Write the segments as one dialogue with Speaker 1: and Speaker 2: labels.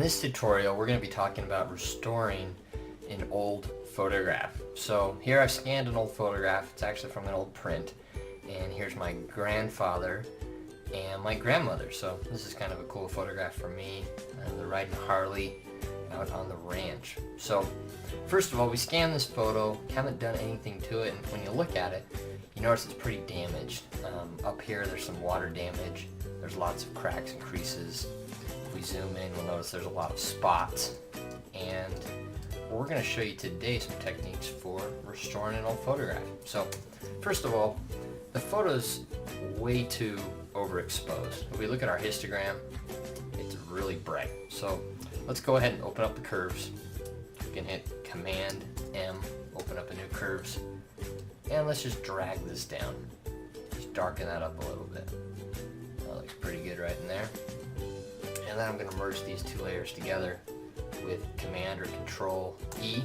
Speaker 1: In this tutorial, we're going to be talking about restoring an old photograph. So here I've scanned an old photograph. It's actually from an old print. And here's my grandfather and my grandmother. So this is kind of a cool photograph for me. They're riding Harley out on the ranch. So first of all, we scanned this photo, haven't done anything to it, and when you look at it, you notice it's pretty damaged. Up here there's some water damage. There's lots of cracks and creases. If we zoom in, we'll notice there's a lot of spots. And we're going to show you today some techniques for restoring an old photograph. So first of all, the photo's way too overexposed. If we look at our histogram, it's really bright. So let's go ahead and open up the curves. You can hit Command M, open up a new curves, and let's just drag this down. Just darken that up a little bit. That looks pretty good right in there. And then I'm going to merge these two layers together with Command or Control E.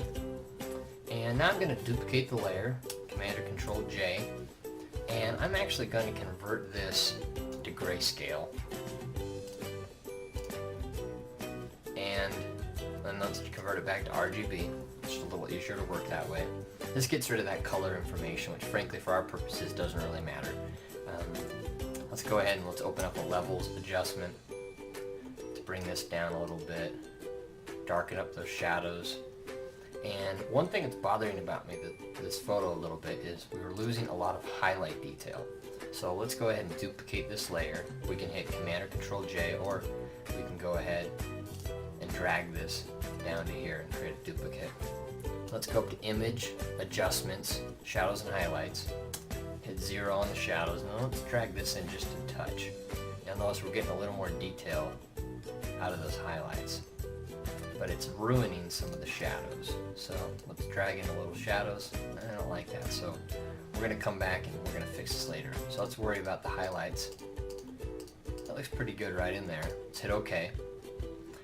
Speaker 1: And now I'm going to duplicate the layer, Command or Control J, and I'm actually going to convert this to grayscale. And then let's convert it back to RGB. It's just a little easier to work that way. This gets rid of that color information, which frankly for our purposes doesn't really matter. Let's go ahead and let's open up a levels adjustment to bring this down a little bit, darken up those shadows. And one thing that's bothering about me this photo a little bit is we were losing a lot of highlight detail. So let's go ahead and duplicate this layer. We can hit Command or Control J, or we can go ahead and drag this down to here and create a duplicate. Let's go up to Image, Adjustments, Shadows and Highlights. Hit 0 on the shadows, and then let's drag this in just a touch. You'll notice we're getting a little more detail out of those highlights, but it's ruining some of the shadows. So let's drag in a little shadows. I don't like that, so we're going to come back and we're going to fix this later. So let's worry about the highlights. That looks pretty good right in there. Let's hit OK.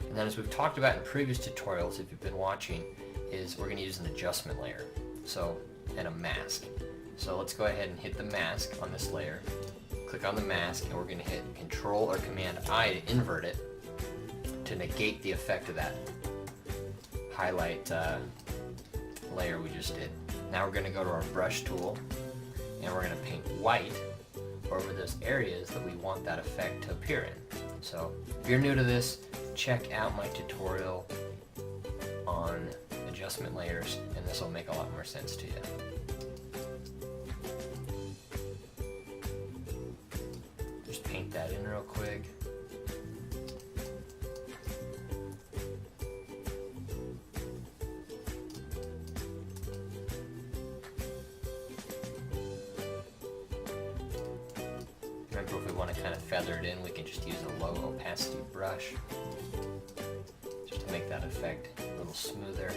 Speaker 1: And then as we've talked about in previous tutorials, if you've been watching, is we're going to use an adjustment layer, so and a mask. So let's go ahead and hit the mask on this layer, click on the mask, and we're going to hit Control or Command I to invert it to negate the effect of that highlight layer we just did. Now we're going to go to our brush tool and we're going to paint white over those areas that we want that effect to appear in. So if you're new to this, check out my tutorial on adjustment layers and this will make a lot more sense to you. Just paint that in real quick. Remember, if we want to kind of feather it in, we can just use a low opacity brush just to make that effect a little smoother.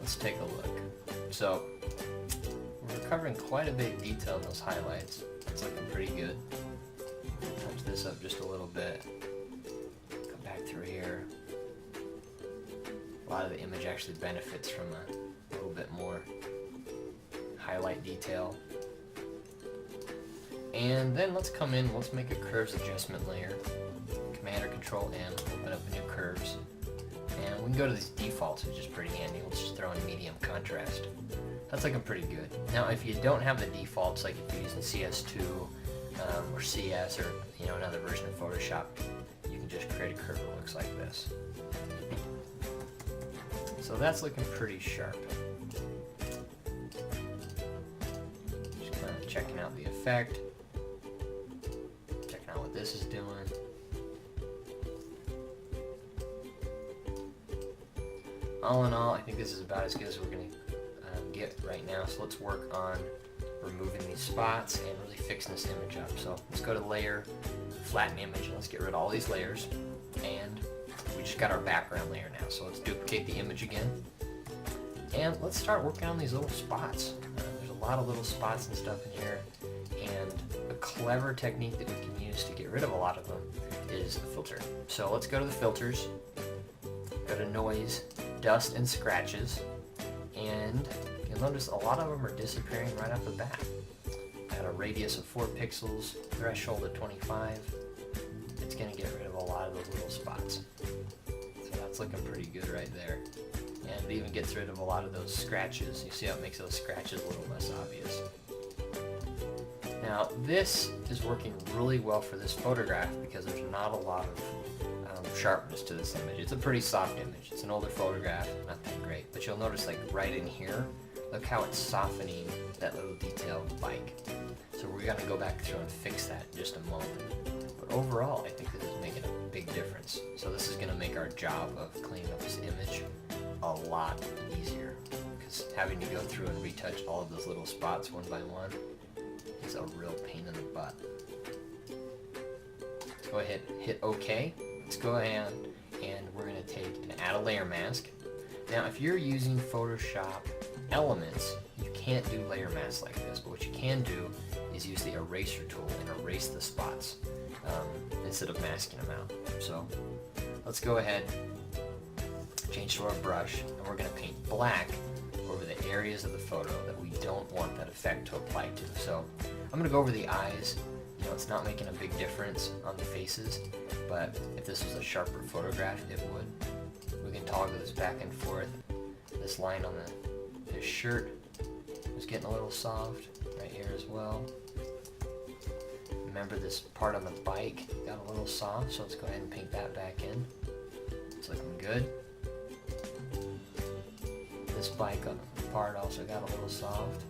Speaker 1: Let's take a look. So we're covering quite a bit of detail in those highlights. It's looking pretty good. Touch this up just a little bit. Come back through here. A lot of the image actually benefits from a little bit more highlight detail. And then let's come in, let's make a curves adjustment layer. Command or Control M, open up a new curves. And we can go to these defaults, which is pretty handy. Let's just throw in medium contrast. That's looking pretty good. Now if you don't have the defaults, like if you're using CS2 or CS or another version of Photoshop, you can just create a curve that looks like this. So that's looking pretty sharp. Just kind of checking out the effect, checking out what this is doing. All in all, I think this is about as good as we're going to get right now. So let's work on removing these spots and really fixing this image up. So let's go to Layer, Flatten Image, and let's get rid of all these layers. And we just got our background layer now, so let's duplicate the image again. And let's start working on these little spots. There's a lot of little spots and stuff in here, and a clever technique that we can use to get rid of a lot of them is the filter. So let's go to the filters, go to Noise, Dust and Scratches, and you'll notice a lot of them are disappearing right off the bat. At a radius of 4 pixels, threshold of 25, it's going to get rid of a lot of those little spots. So that's looking pretty good right there. And it even gets rid of a lot of those scratches. You see how it makes those scratches a little less obvious. Now this is working really well for this photograph because there's not a lot of sharpness to this image. It's a pretty soft image. It's an older photograph, not that great. But you'll notice like right in here, look how it's softening that little detail of the bike. So we're going to go back through and fix that in just a moment. But overall, I think this is making a big difference. So this is going to make our job of cleaning up this image a lot easier. Because having to go through and retouch all of those little spots one by one is a real pain in the butt. Let's go ahead and hit OK. Let's go ahead and we're going to take and add a layer mask. Now if you're using Photoshop Elements, you can't do layer masks like this, but what you can do is use the eraser tool and erase the spots instead of masking them out. So let's go ahead, change to our brush, and we're going to paint black over the areas of the photo that we don't want that effect to apply to. So I'm going to go over the eyes. You know, it's not making a big difference on the faces, but if this was a sharper photograph, it would. We can toggle this back and forth. This line on his shirt was getting a little soft right here as well. Remember this part on the bike got a little soft, so let's go ahead and paint that back in. It's looking good. This bike part also got a little soft.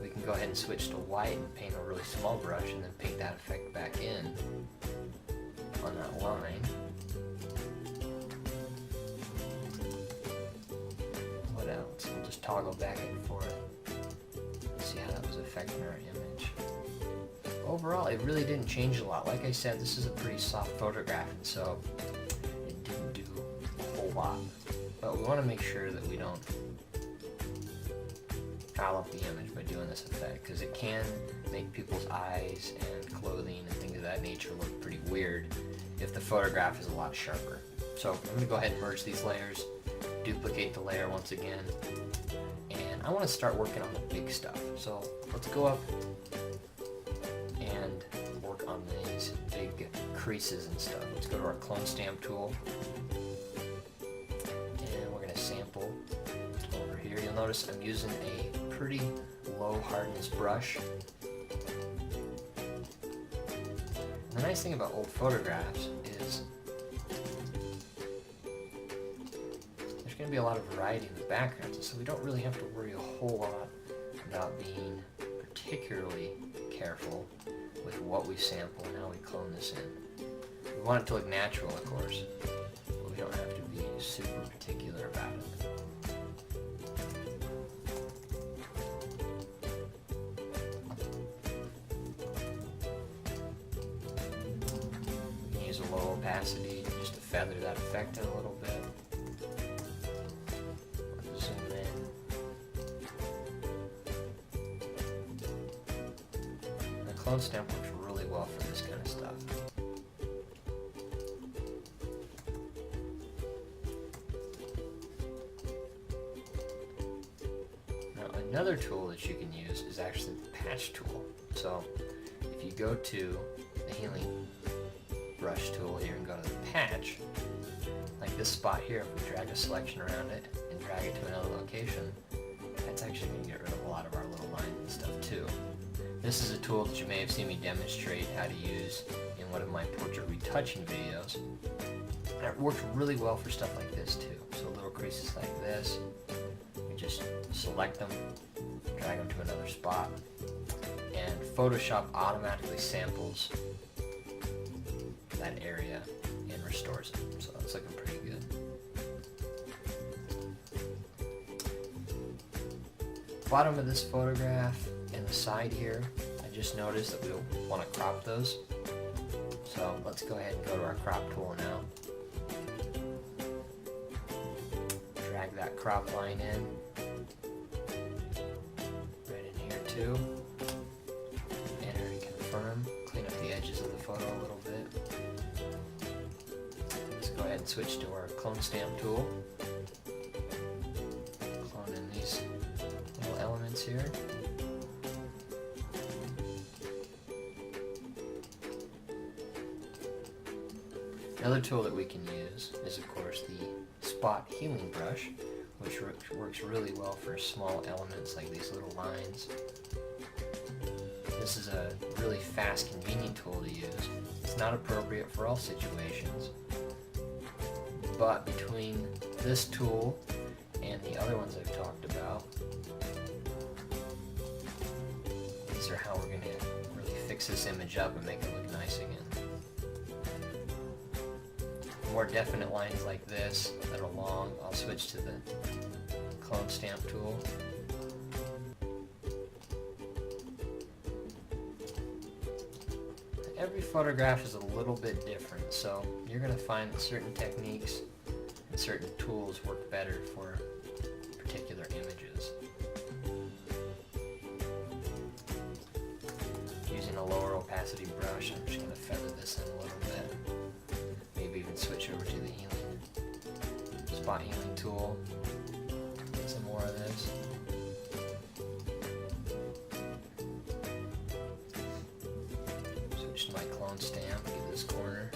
Speaker 1: We can go ahead and switch to white and paint a really small brush and then paint that effect back in on that line. What else? We'll just toggle back and forth. See how that was affecting our image. Overall, it really didn't change a lot. Like I said, this is a pretty soft photograph, and so it didn't do a whole lot. But we want to make sure that we don't foul up the image by doing this effect, because it can make people's eyes and clothing and things of that nature look pretty weird if the photograph is a lot sharper. So I'm going to go ahead and merge these layers, duplicate the layer once again, and I want to start working on the big stuff. So let's go up and work on these big creases and stuff. Let's go to our clone stamp tool, and we're going to sample over here. You'll notice I'm using a pretty low hardness brush. And the nice thing about old photographs is there's going to be a lot of variety in the backgrounds, so we don't really have to worry a whole lot about being particularly careful with what we sample and how we clone this in. We want it to look natural, of course, but we don't have to be super particular about it. You can use a low opacity just to feather that effect in a little bit. Zoom in. The clone stamp works really well for this kind of stuff. Now another tool that you can use is actually the patch tool. So if you go to the healing brush tool here and go to the patch, like this spot here, if we drag a selection around it and drag it to another location, that's actually going to get rid of a lot of our little lines and stuff too. This is a tool that you may have seen me demonstrate how to use in one of my portrait retouching videos. And it works really well for stuff like this too. So little creases like this, we just select them, drag them to another spot, and Photoshop automatically samples that area and restores it. So that's looking pretty good. Bottom of this photograph and the side here, I just noticed that we want to crop those. So let's go ahead and go to our crop tool now. Drag that crop line in. Right in here too. Enter and confirm. Clean up the edges of the photo a little bit. Let's go ahead and switch to our clone stamp tool. Clone in these little lines here. Another tool that we can use is, of course, the spot healing brush, which works really well for small elements like these little lines. This is a really fast, convenient tool to use. It's not appropriate for all situations, but between this tool and the other ones I've talked about, these are how we're going to really fix this image up and make it look nice again. More definite lines like this that are long, I'll switch to the clone stamp tool. Every photograph is a little bit different, so you're going to find that certain techniques and certain tools work better for particular images. Using a lower opacity brush, I'm just going to feather this in a little bit. Maybe even switch over to the healing, spot healing tool. Get some more of this. Switch to my clone stamp, get this corner.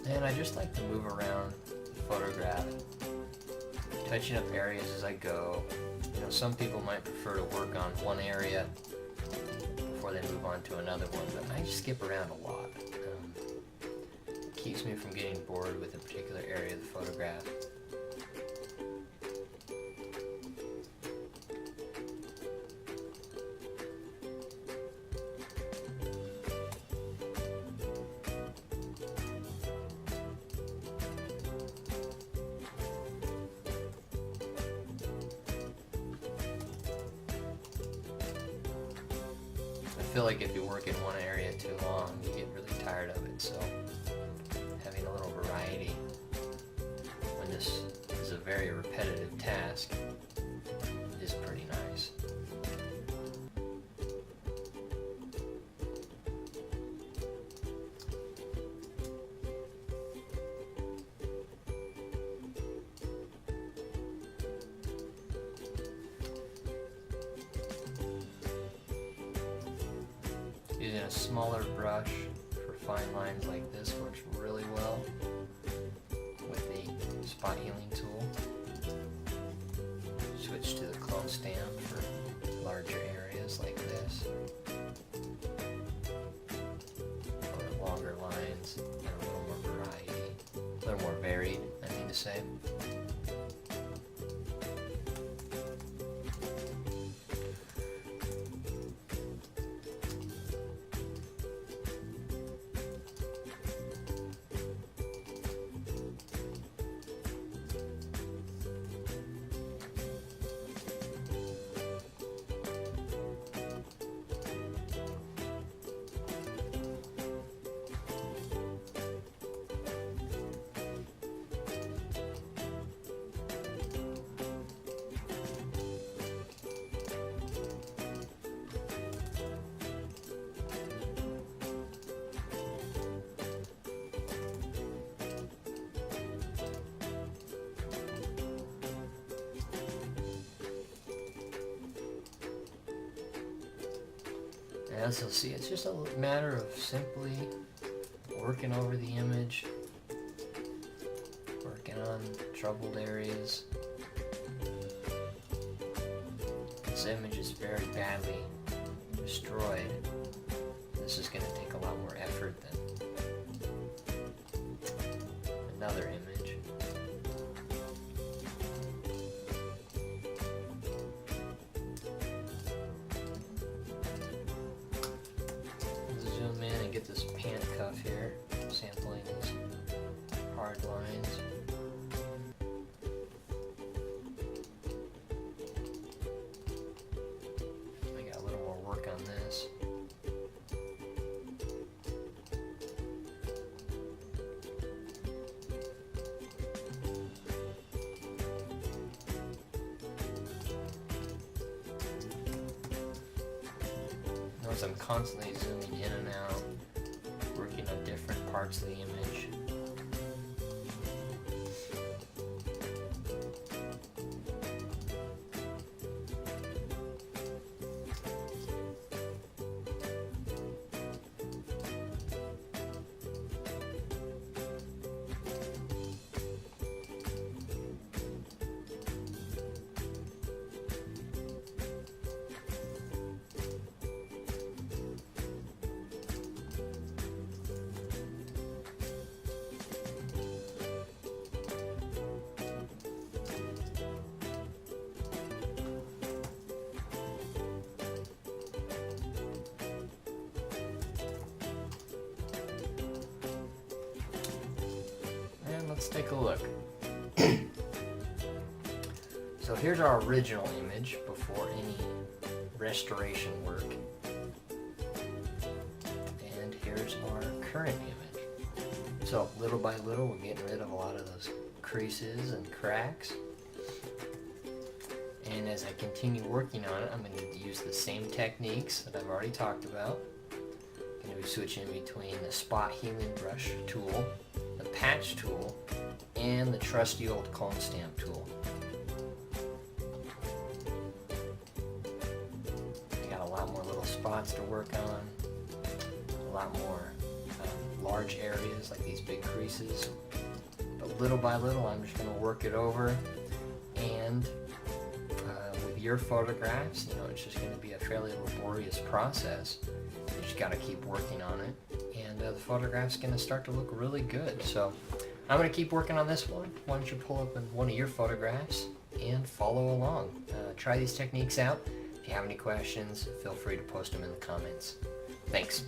Speaker 1: And I just like to move around the photograph, touching up areas as I go. You know, some people might prefer to work on one area before they move on to another one, but I just skip around a lot. It keeps me from getting bored with a particular area of the photograph. I feel like if you work in one area too long, you get really tired of it, so having a little variety when this is a very repetitive task is pretty nice. Using a smaller brush for fine lines like this works really well with the spot healing tool. Switch to the clone stamp for larger areas like this, or longer lines and a little more variety, a little more varied, I mean to say. As you'll see, it's just a matter of simply working over the image, working on troubled areas. This image is very badly destroyed. This is going to take a lot more effort than another image. Zoom in and get this pant cuff here, sampling this on this. Notice I'm constantly zooming in and out, working on different parts of the image. Let's take a look. So here's our original image before any restoration work. And here's our current image. So little by little we're getting rid of a lot of those creases and cracks. And as I continue working on it, I'm going to use the same techniques that I've already talked about. I'm going to be switching between the spot healing brush tool, the patch tool, and the trusty old clone stamp tool. I got a lot more little spots to work on, a lot more large areas like these big creases. But little by little I'm just going to work it over, and with your photographs, you know, it's just going to be a fairly laborious process. You just got to keep working on it, and the photograph's going to start to look really good. So I'm going to keep working on this one. Why don't you pull up one of your photographs and follow along. Try these techniques out. If you have any questions, feel free to post them in the comments. Thanks.